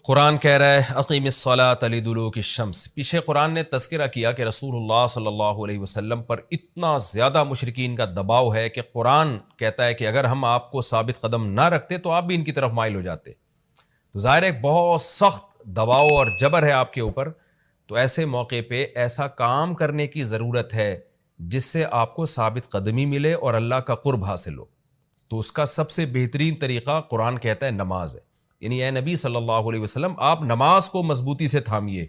قرآن کہہ رہا ہے اقیم الصلاۃ لدلوک الشمس۔ پیچھے قرآن نے تذکرہ کیا کہ رسول اللہ صلی اللہ علیہ وسلم پر اتنا زیادہ مشرکین کا دباؤ ہے کہ قرآن کہتا ہے کہ اگر ہم آپ کو ثابت قدم نہ رکھتے تو آپ بھی ان کی طرف مائل ہو جاتے۔ تو ظاہر ہے بہت سخت دباؤ اور جبر ہے آپ کے اوپر، تو ایسے موقع پہ ایسا کام کرنے کی ضرورت ہے جس سے آپ کو ثابت قدمی ملے اور اللہ کا قرب حاصل ہو۔ تو اس کا سب سے بہترین طریقہ قرآن کہتا ہے نماز ہے، یعنی اے نبی صلی اللہ علیہ وسلم آپ نماز کو مضبوطی سے تھامیے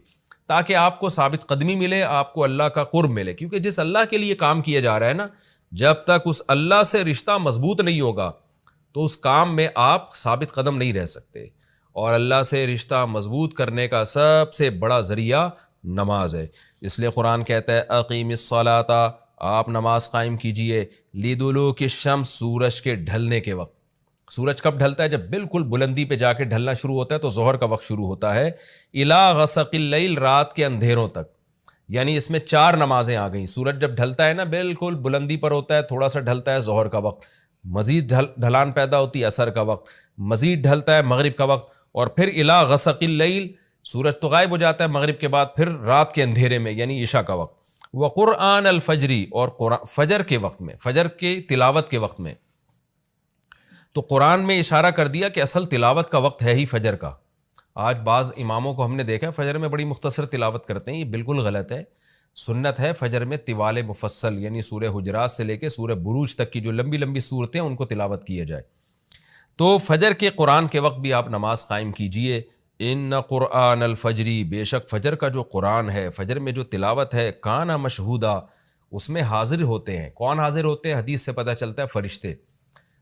تاکہ آپ کو ثابت قدمی ملے، آپ کو اللہ کا قرب ملے، کیونکہ جس اللہ کے لیے کام کیا جا رہا ہے نا، جب تک اس اللہ سے رشتہ مضبوط نہیں ہوگا تو اس کام میں آپ ثابت قدم نہیں رہ سکتے، اور اللہ سے رشتہ مضبوط کرنے کا سب سے بڑا ذریعہ نماز ہے۔ اس لیے قرآن کہتا ہے اقیم الصلاۃ، آپ نماز قائم کیجئے لدلوک الشمس، سورج کے ڈھلنے کے وقت۔ سورج کب ڈھلتا ہے؟ جب بالکل بلندی پہ جا کے ڈھلنا شروع ہوتا ہے تو ظہر کا وقت شروع ہوتا ہے، الی غسق اللیل، رات کے اندھیروں تک، یعنی اس میں 4 نمازیں آ گئیں۔ سورج جب ڈھلتا ہے نا بالکل بلندی پر ہوتا ہے، تھوڑا سا ڈھلتا ہے ظہر کا وقت، مزید ڈھلان پیدا ہوتی ہے عصر کا وقت، مزید ڈھلتا ہے مغرب کا وقت، اور پھر الی غسق اللیل، سورج تو غائب ہو جاتا ہے مغرب کے بعد، پھر رات کے اندھیرے میں یعنی عشاء کا وقت، وقرآن الفجری، اور فجر کے وقت میں، فجر کی تلاوت کے وقت میں۔ تو قرآن میں اشارہ کر دیا کہ اصل تلاوت کا وقت ہے ہی فجر کا۔ آج بعض اماموں کو ہم نے دیکھا ہے فجر میں بڑی مختصر تلاوت کرتے ہیں، یہ بالکل غلط ہے۔ سنت ہے فجر میں طوال مفصل، یعنی سورہ حجرات سے لے کے سورہ بروج تک کی جو لمبی لمبی صورتیں ان کو تلاوت کیا جائے۔ تو فجر کے قرآن کے وقت بھی آپ نماز قائم کیجئے۔ ان قرآن الفجری، بے شک فجر کا جو قرآن ہے، فجر میں جو تلاوت ہے، کان مشہودا، اس میں حاضر ہوتے ہیں۔ کون حاضر ہوتے ہیں؟ حدیث سے پتہ چلتا ہے فرشتے۔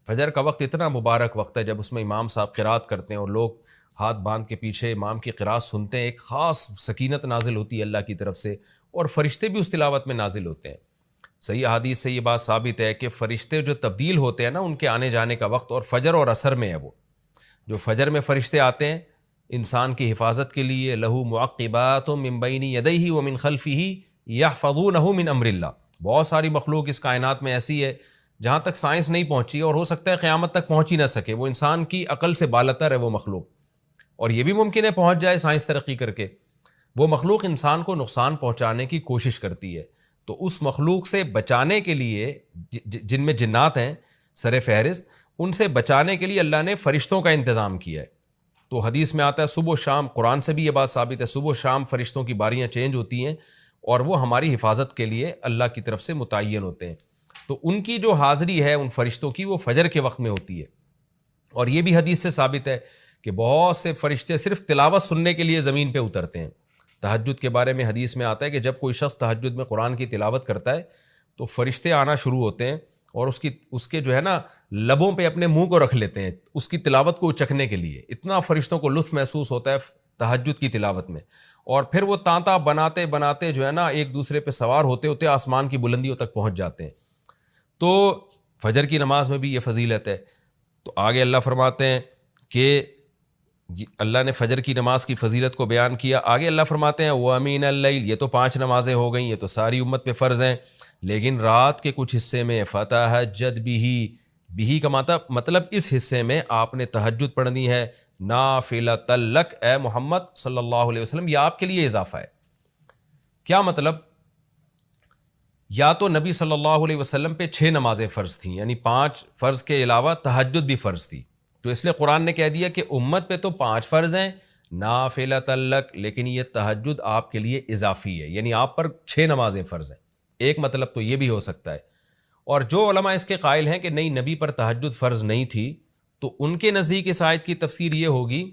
فجر کا وقت اتنا مبارک وقت ہے جب اس میں امام صاحب قرات کرتے ہیں اور لوگ ہاتھ باندھ کے پیچھے امام کی قرات سنتے ہیں، ایک خاص سکینت نازل ہوتی ہے اللہ کی طرف سے، اور فرشتے بھی اس تلاوت میں نازل ہوتے ہیں۔ صحیح حدیث سے یہ بات ثابت ہے کہ فرشتے جو تبدیل ہوتے ہیں نا، ان کے آنے جانے کا وقت اور فجر اور عصر میں ہے۔ وہ جو فجر میں فرشتے آتے ہیں انسان کی حفاظت کے لیے، لہو معقبات من بین یدیہ ومن خلفہ یحفظونہ من امر اللہ، بہت ساری مخلوق اس کائنات میں ایسی ہے جہاں تک سائنس نہیں پہنچی، اور ہو سکتا ہے قیامت تک پہنچ ہی نہ سکے، وہ انسان کی عقل سے بالاتر ہے وہ مخلوق، اور یہ بھی ممکن ہے پہنچ جائے سائنس ترقی کر کے۔ وہ مخلوق انسان کو نقصان پہنچانے کی کوشش کرتی ہے، تو اس مخلوق سے بچانے کے لیے، جن میں جنات ہیں سر فہرست، ان سے بچانے کے لیے اللہ نے فرشتوں کا انتظام کیا ہے۔ تو حدیث میں آتا ہے صبح و شام، قرآن سے بھی یہ بات ثابت ہے، صبح و شام فرشتوں کی باریاں چینج ہوتی ہیں اور وہ ہماری حفاظت کے لیے اللہ کی طرف سے متعین ہوتے ہیں۔ تو ان کی جو حاضری ہے ان فرشتوں کی، وہ فجر کے وقت میں ہوتی ہے۔ اور یہ بھی حدیث سے ثابت ہے کہ بہت سے فرشتے صرف تلاوت سننے کے لیے زمین پہ اترتے ہیں۔ تہجد کے بارے میں حدیث میں آتا ہے کہ جب کوئی شخص تہجد میں قرآن کی تلاوت کرتا ہے تو فرشتے آنا شروع ہوتے ہیں اور اس کے جو ہے نا لبوں پہ اپنے منہ کو رکھ لیتے ہیں اس کی تلاوت کو چکھنے کے لیے۔ اتنا فرشتوں کو لطف محسوس ہوتا ہے تہجد کی تلاوت میں، اور پھر وہ تانتا بناتے بناتے جو ہے نا ایک دوسرے پہ سوار ہوتے ہوتے آسمان کی بلندیوں تک پہنچ جاتے ہیں۔ تو فجر کی نماز میں بھی یہ فضیلت ہے۔ تو آگے اللہ فرماتے ہیں کہ اللہ نے فجر کی نماز کی فضیلت کو بیان کیا، آگے اللہ فرماتے ہیں وَمِنَ اللَّيْلِ، یہ تو 5 نمازیں ہو گئیں، یہ تو ساری امت پہ فرض ہیں، لیکن رات کے کچھ حصے میں فَتَہَجَّدْ بِهِ کا مطلب اس حصے میں آپ نے تہجد پڑھنی ہے، نافلۃ لک، اے محمد صلی اللہ علیہ وسلم، یہ آپ کے لیے اضافہ ہے۔ کیا مطلب؟ یا تو نبی صلی اللہ علیہ وسلم پہ 6 نمازیں فرض تھیں، یعنی 5 فرض کے علاوہ تہجد بھی فرض تھی، تو اس لیے قرآن نے کہہ دیا کہ امت پہ تو 5 فرض ہیں نافلۃ لک، لیکن یہ تہجد آپ کے لیے اضافی ہے، یعنی آپ پر 6 نمازیں فرض ہیں۔ ایک مطلب تو یہ بھی ہو سکتا ہے۔ اور جو علماء اس کے قائل ہیں کہ نہیں نبی پر تہجد فرض نہیں تھی، تو ان کے نزدیک اس آیت کی تفسیر یہ ہوگی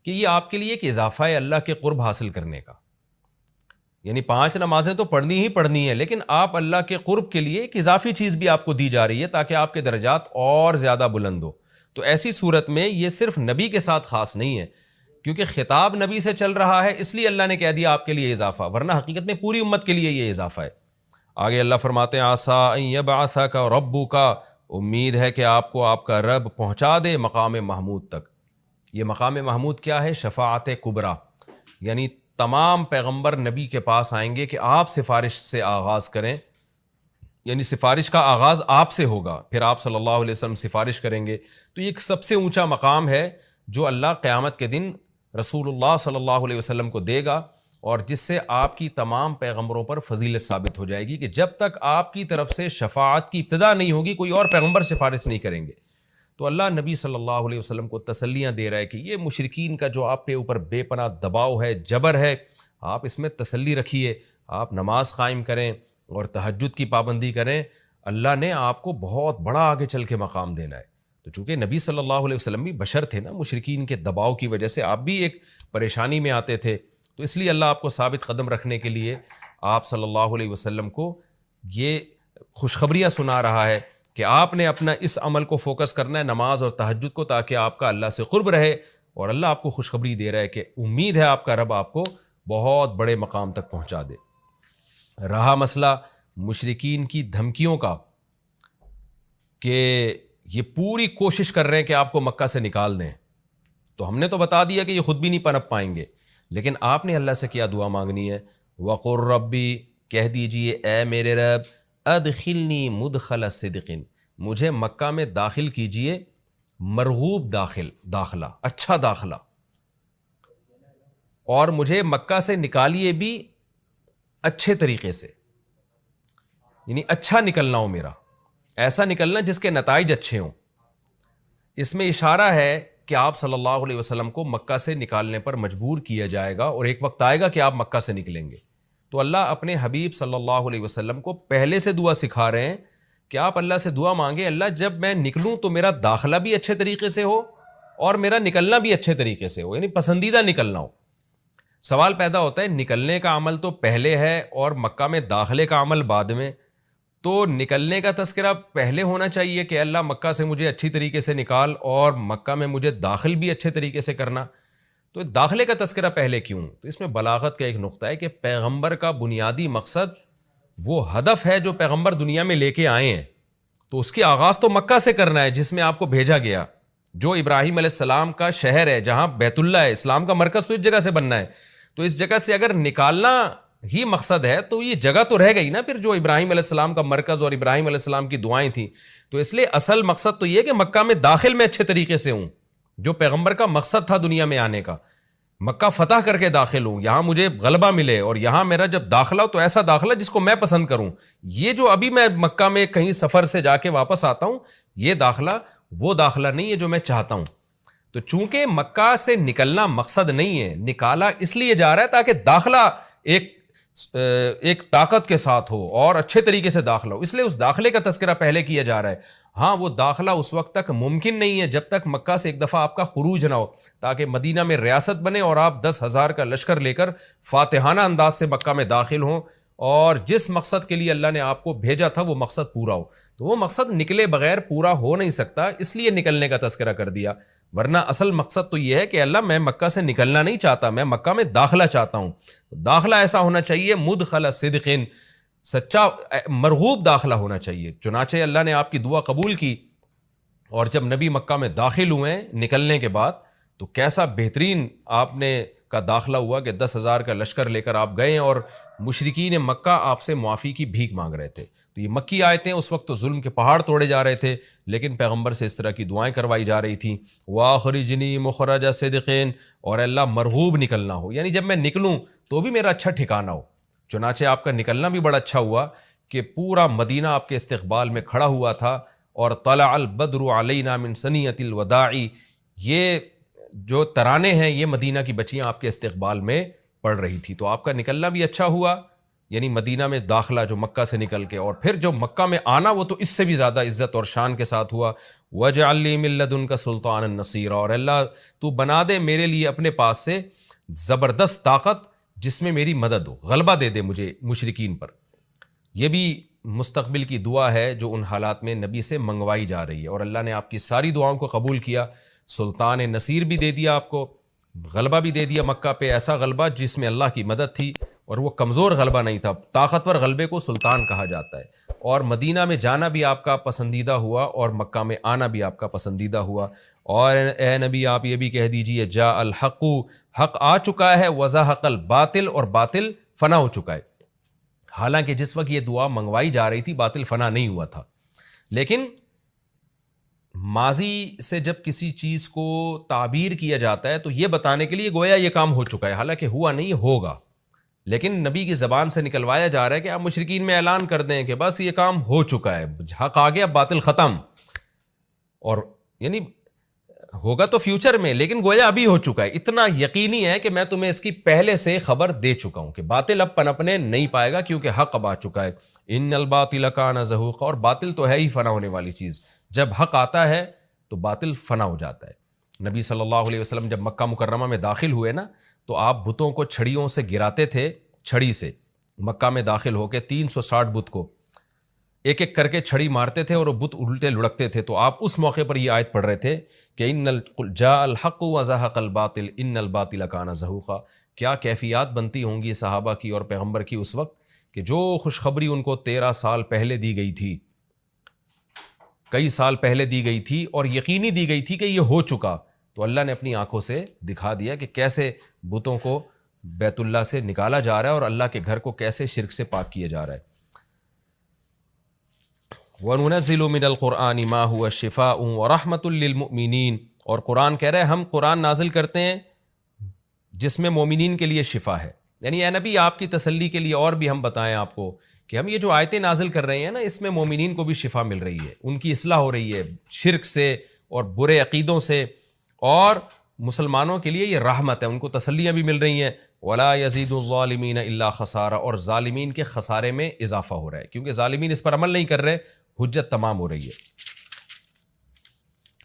کہ یہ آپ کے لیے ایک اضافہ ہے اللہ کے قرب حاصل کرنے کا، یعنی 5 نمازیں تو پڑھنی ہی پڑھنی ہے، لیکن آپ اللہ کے قرب کے لیے ایک اضافی چیز بھی آپ کو دی جا رہی ہے تاکہ آپ کے درجات اور زیادہ بلند ہو۔ تو ایسی صورت میں یہ صرف نبی کے ساتھ خاص نہیں ہے، کیونکہ خطاب نبی سے چل رہا ہے، اس لیے اللہ نے کہہ دیا آپ کے لیے اضافہ، ورنہ حقیقت میں پوری امت کے لیے یہ اضافہ ہے۔ آگے اللہ فرماتے ہیں عَسَىٰ أَن يَبْعَثَكَ رَبُّكَ، امید ہے کہ آپ کو آپ کا رب پہنچا دے مقام محمود تک۔ یہ مقام محمود کیا ہے؟ شفاعت کبریٰ، یعنی تمام پیغمبر نبی کے پاس آئیں گے کہ آپ سفارش سے آغاز کریں، یعنی سفارش کا آغاز آپ سے ہوگا، پھر آپ صلی اللہ علیہ وسلم سفارش کریں گے۔ تو یہ ایک سب سے اونچا مقام ہے جو اللہ قیامت کے دن رسول اللہ صلی اللہ علیہ وسلم کو دے گا، اور جس سے آپ کی تمام پیغمبروں پر فضیلت ثابت ہو جائے گی کہ جب تک آپ کی طرف سے شفاعت کی ابتدا نہیں ہوگی کوئی اور پیغمبر سفارش نہیں کریں گے۔ تو اللہ نبی صلی اللہ علیہ وسلم کو تسلیاں دے رہا ہے کہ یہ مشرکین کا جو آپ کے اوپر بے پناہ دباؤ ہے، جبر ہے، آپ اس میں تسلی رکھیے، آپ نماز قائم کریں اور تہجد کی پابندی کریں، اللہ نے آپ کو بہت بڑا آگے چل کے مقام دینا ہے۔ تو چونکہ نبی صلی اللہ علیہ وسلم بھی بشر تھے نا، مشرکین کے دباؤ کی وجہ سے آپ بھی ایک پریشانی میں آتے تھے، تو اس لیے اللہ آپ کو ثابت قدم رکھنے کے لیے آپ صلی اللہ علیہ وسلم کو یہ خوشخبریاں سنا رہا ہے کہ آپ نے اپنا اس عمل کو فوکس کرنا ہے، نماز اور تہجد کو، تاکہ آپ کا اللہ سے قرب رہے، اور اللہ آپ کو خوشخبری دے رہا ہے کہ امید ہے آپ کا رب آپ کو بہت بڑے مقام تک پہنچا دے۔ رہا مسئلہ مشرکین کی دھمکیوں کا کہ یہ پوری کوشش کر رہے ہیں کہ آپ کو مکہ سے نکال دیں، تو ہم نے تو بتا دیا کہ یہ خود بھی نہیں پنپ پائیں گے، لیکن آپ نے اللہ سے کیا دعا مانگنی ہے؟ وَقُلْ رَبِّ، کہہ دیجئے اے میرے رب، ادخلنی مدخل صدق، مجھے مکہ میں داخل کیجئے مرغوب داخلہ، اچھا داخلہ، اور مجھے مکہ سے نکالیے بھی اچھے طریقے سے، یعنی اچھا نکلنا ہو میرا، ایسا نکلنا جس کے نتائج اچھے ہوں۔ اس میں اشارہ ہے کہ آپ صلی اللہ علیہ وسلم کو مکہ سے نکالنے پر مجبور کیا جائے گا، اور ایک وقت آئے گا کہ آپ مکہ سے نکلیں گے۔ تو اللہ اپنے حبیب صلی اللہ علیہ وسلم کو پہلے سے دعا سکھا رہے ہیں کہ آپ اللہ سے دعا مانگیں، اللہ جب میں نکلوں تو میرا داخلہ بھی اچھے طریقے سے ہو اور میرا نکلنا بھی اچھے طریقے سے ہو، یعنی پسندیدہ نکلنا ہو۔ سوال پیدا ہوتا ہے نکلنے کا عمل تو پہلے ہے اور مکہ میں داخلے کا عمل بعد میں، تو نکلنے کا تذکرہ پہلے ہونا چاہیے کہ اللہ مکہ سے مجھے اچھی طریقے سے نکال، اور مکہ میں مجھے داخل بھی اچھے طریقے سے کرنا، تو داخلے کا تذکرہ پہلے کیوں؟ تو اس میں بلاغت کا ایک نقطہ ہے کہ پیغمبر کا بنیادی مقصد وہ ہدف ہے جو پیغمبر دنیا میں لے کے آئے ہیں، تو اس کی آغاز تو مکہ سے کرنا ہے جس میں آپ کو بھیجا گیا، جو ابراہیم علیہ السلام کا شہر ہے، جہاں بیت اللہ ہے، اسلام کا مرکز تو اس جگہ سے بننا ہے، تو اس جگہ سے اگر نکالنا ہی مقصد ہے تو یہ جگہ تو رہ گئی نا پھر جو ابراہیم علیہ السلام کا مرکز اور ابراہیم علیہ السلام کی دعائیں تھیں، تو اس لیے اصل مقصد تو یہ کہ مکہ میں داخل میں اچھے طریقے سے ہوں، جو پیغمبر کا مقصد تھا دنیا میں آنے کا، مکہ فتح کر کے داخل ہوں، یہاں مجھے غلبہ ملے، اور یہاں میرا جب داخلہ ہو تو ایسا داخلہ جس کو میں پسند کروں۔ یہ جو ابھی میں مکہ میں کہیں سفر سے جا کے واپس آتا ہوں، یہ داخلہ وہ داخلہ نہیں ہے جو میں چاہتا ہوں۔ تو چونکہ مکہ سے نکلنا مقصد نہیں ہے، نکالا اس لیے جا رہا ہے تاکہ داخلہ ایک طاقت کے ساتھ ہو اور اچھے طریقے سے داخلہ ہو، اس لیے اس داخلے کا تذکرہ پہلے کیا جا رہا ہے۔ ہاں وہ داخلہ اس وقت تک ممکن نہیں ہے جب تک مکہ سے ایک دفعہ آپ کا خروج نہ ہو، تاکہ مدینہ میں ریاست بنے اور آپ 10,000 کا لشکر لے کر فاتحانہ انداز سے مکہ میں داخل ہوں، اور جس مقصد کے لیے اللہ نے آپ کو بھیجا تھا وہ مقصد پورا ہو۔ تو وہ مقصد نکلے بغیر پورا ہو نہیں سکتا، اس لیے نکلنے کا تذکرہ کر دیا، ورنہ اصل مقصد تو یہ ہے کہ اللہ میں مکہ سے نکلنا نہیں چاہتا، میں مکہ میں داخلہ چاہتا ہوں۔ داخلہ ایسا ہونا چاہیے مدخل صدق، سچا مرغوب داخلہ ہونا چاہیے۔ چنانچہ اللہ نے آپ کی دعا قبول کی، اور جب نبی مکہ میں داخل ہوئے نکلنے کے بعد تو کیسا بہترین آپ نے کا داخلہ ہوا کہ 10,000 کا لشکر لے کر آپ گئے، اور مشرکین مکہ آپ سے معافی کی بھیک مانگ رہے تھے۔ تو یہ مکی آیتیں اس وقت تو ظلم کے پہاڑ توڑے جا رہے تھے، لیکن پیغمبر سے اس طرح کی دعائیں کروائی جا رہی تھیں، وَأَخْرِجْنِي مُخْرَجَ صِدْقٍ، اور اللہ مرغوب نکلنا ہو، یعنی جب میں نکلوں تو بھی میرا اچھا ٹھکانہ ہو۔ چنانچہ آپ کا نکلنا بھی بڑا اچھا ہوا کہ پورا مدینہ آپ کے استقبال میں کھڑا ہوا تھا، اور طلع البدر علینا من ثنیۃ الوداع، یہ جو ترانے ہیں یہ مدینہ کی بچیاں آپ کے استقبال میں پڑھ رہی تھی، تو آپ کا نکلنا بھی اچھا ہوا، یعنی مدینہ میں داخلہ جو مکہ سے نکل کے، اور پھر جو مکہ میں آنا وہ تو اس سے بھی زیادہ عزت اور شان کے ساتھ ہوا۔ وَاجْعَلْ لِي مِن لَّدُنْكَ سُلْطَانًا نَصِيرًا، اور اللہ تو بنا دے میرے لیے اپنے پاس سے زبردست طاقت جس میں میری مدد ہو، غلبہ دے دے مجھے مشرکین پر۔ یہ بھی مستقبل کی دعا ہے جو ان حالات میں نبی سے منگوائی جا رہی ہے، اور اللہ نے آپ کی ساری دعاؤں کو قبول کیا، سلطان نصیر بھی دے دیا آپ کو، غلبہ بھی دے دیا مکہ پہ، ایسا غلبہ جس میں اللہ کی مدد تھی، اور وہ کمزور غلبہ نہیں تھا، طاقتور غلبے کو سلطان کہا جاتا ہے۔ اور مدینہ میں جانا بھی آپ کا پسندیدہ ہوا، اور مکہ میں آنا بھی آپ کا پسندیدہ ہوا۔ اور اے نبی آپ یہ بھی کہہ دیجئے جاء الحق، حق آ چکا ہے، وزہق الباطل، اور باطل فنا ہو چکا ہے۔ حالانکہ جس وقت یہ دعا منگوائی جا رہی تھی باطل فنا نہیں ہوا تھا، لیکن ماضی سے جب کسی چیز کو تعبیر کیا جاتا ہے تو یہ بتانے کے لیے گویا یہ کام ہو چکا ہے، حالانکہ ہوا نہیں، ہوگا، لیکن نبی کی زبان سے نکلوایا جا رہا ہے کہ آپ مشرکین میں اعلان کر دیں کہ بس یہ کام ہو چکا ہے، حق آ گیا، باطل ختم. اور یعنی ہوگا تو فیوچر میں، لیکن گویا ابھی ہو چکا ہے. اتنا یقینی ہے کہ میں تمہیں اس کی پہلے سے خبر دے چکا ہوں کہ باطل اب پنپنے نہیں پائے گا کیونکہ حق اب آ چکا ہے. ان الباطل کان زہوقا، اور باطل تو ہے ہی فنا ہونے والی چیز، جب حق آتا ہے تو باطل فنا ہو جاتا ہے. نبی صلی اللہ علیہ وسلم جب مکہ مکرمہ میں داخل ہوئے نا تو آپ بتوں کو چھڑیوں سے گراتے تھے، چھڑی سے مکہ میں داخل ہو کے 360 بت کو ایک ایک کر کے چھڑی مارتے تھے اور وہ بت الٹے لڑکتے تھے. تو آپ اس موقع پر یہ آیت پڑھ رہے تھے کہ جاء الحق وزهق الباطل ان الباطل کان زہوقا. کیا کیفیات بنتی ہوں گی صحابہ کی اور پیغمبر کی اس وقت کہ جو خوشخبری ان کو 13 سال پہلے دی گئی تھی، کئی سال پہلے دی گئی تھی اور یقینی دی گئی تھی کہ یہ ہو چکا، تو اللہ نے اپنی آنکھوں سے دکھا دیا کہ کیسے بتوں کو بیت اللہ سے نکالا جا رہا ہے اور اللہ کے گھر کو کیسے شرک سے پاک کیا جا رہا ہے. وَنُنَزِّلُ مِنَ الْقُرْآنِ مَا هُوَ شِفَاءٌ وَرَحْمَةٌ لِّلْمُؤْمِنِينَ، اور قرآن کہہ رہے ہیں ہم قرآن نازل کرتے ہیں جس میں مومنین کے لیے شفا ہے. یعنی اے نبی آپ کی تسلی کے لیے اور بھی ہم بتائیں آپ کو کہ ہم یہ جو آیتیں نازل کر رہے ہیں نا اس میں مومنین کو بھی شفا مل رہی ہے، ان کی اصلاح ہو رہی ہے شرک سے اور برے عقیدوں سے، اور مسلمانوں کے لیے یہ رحمت ہے، ان کو تسلیاں بھی مل رہی ہیں. وَلَا يَزِيدُ الظَّالِمِينَ إِلَّا خَسَارًا، اور ظالمین کے خسارے میں اضافہ ہو رہا ہے کیونکہ ظالمین اس پر عمل نہیں کر رہے، حجت تمام ہو رہی ہے.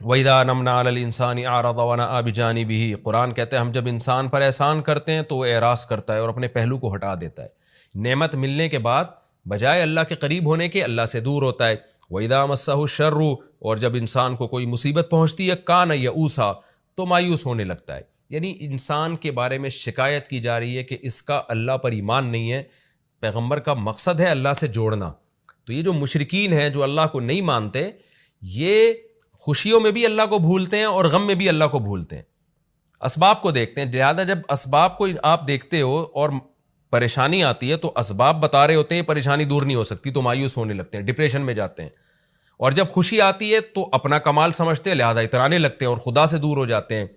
وَإِذَا نَمْنَا عَلَى الْإِنسَانِ أَعْرَضَ وَنَأَىٰ بِجَانِبِهِ، قرآن کہتے ہیں ہم جب انسان پر احسان کرتے ہیں تو وہ اعراض کرتا ہے اور اپنے پہلو کو ہٹا دیتا ہے. نعمت ملنے کے بعد بجائے اللہ کے قریب ہونے کے اللہ سے دور ہوتا ہے. وَإِذَا مَسَّهُ الشَّرُّ، اور جب انسان کو کوئی مصیبت پہنچتی ہے کَانَ یئوسا، تو مایوس ہونے لگتا ہے. یعنی انسان کے بارے میں شکایت کی جا رہی ہے کہ اس کا اللہ پر ایمان نہیں ہے. پیغمبر کا مقصد ہے اللہ سے جوڑنا. تو یہ جو مشرکین ہیں جو اللہ کو نہیں مانتے، یہ خوشیوں میں بھی اللہ کو بھولتے ہیں اور غم میں بھی اللہ کو بھولتے ہیں، اسباب کو دیکھتے ہیں. لہٰذا جب اسباب کو آپ دیکھتے ہو اور پریشانی آتی ہے تو اسباب بتا رہے ہوتے ہیں پریشانی دور نہیں ہو سکتی، تو مایوس ہونے لگتے ہیں، ڈپریشن میں جاتے ہیں. اور جب خوشی آتی ہے تو اپنا کمال سمجھتے ہیں، لہٰذا اترانے لگتے ہیں اور خدا سے دور ہو جاتے ہیں.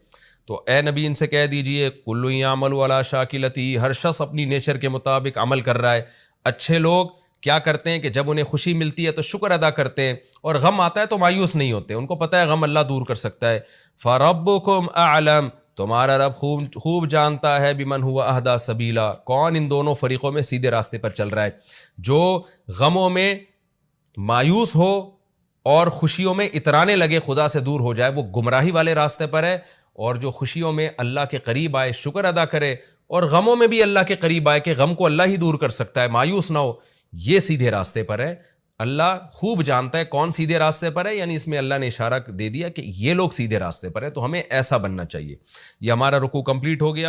تو اے نبی ان سے کہہ دیجئے کُلٌّ یعملُ علی شاکلتہ، ہر شخص اپنی نیچر کے مطابق عمل کر رہا ہے. اچھے لوگ کیا کرتے ہیں کہ جب انہیں خوشی ملتی ہے تو شکر ادا کرتے ہیں، اور غم آتا ہے تو مایوس نہیں ہوتے، ان کو پتہ ہے غم اللہ دور کر سکتا ہے. فَرَبُّكُمْ أَعْلَمُ، تمہارا رب خوب جانتا ہے بِمَنْ هُوَ أَهْدَىٰ سَبِيلًا، کون ان دونوں فریقوں میں سیدھے راستے پر چل رہا ہے. جو غموں میں مایوس ہو اور خوشیوں میں اترانے لگے، خدا سے دور ہو جائے، وہ گمراہی والے راستے پر ہے. اور جو خوشیوں میں اللہ کے قریب آئے، شکر ادا کرے، اور غموں میں بھی اللہ کے قریب آئے کہ غم کو اللہ ہی دور کر سکتا ہے، مایوس نہ ہو، یہ سیدھے راستے پر ہے. اللہ خوب جانتا ہے کون سیدھے راستے پر ہے، یعنی اس میں اللہ نے اشارہ دے دیا کہ یہ لوگ سیدھے راستے پر ہے، تو ہمیں ایسا بننا چاہیے. یہ ہمارا رکوع کمپلیٹ ہو گیا.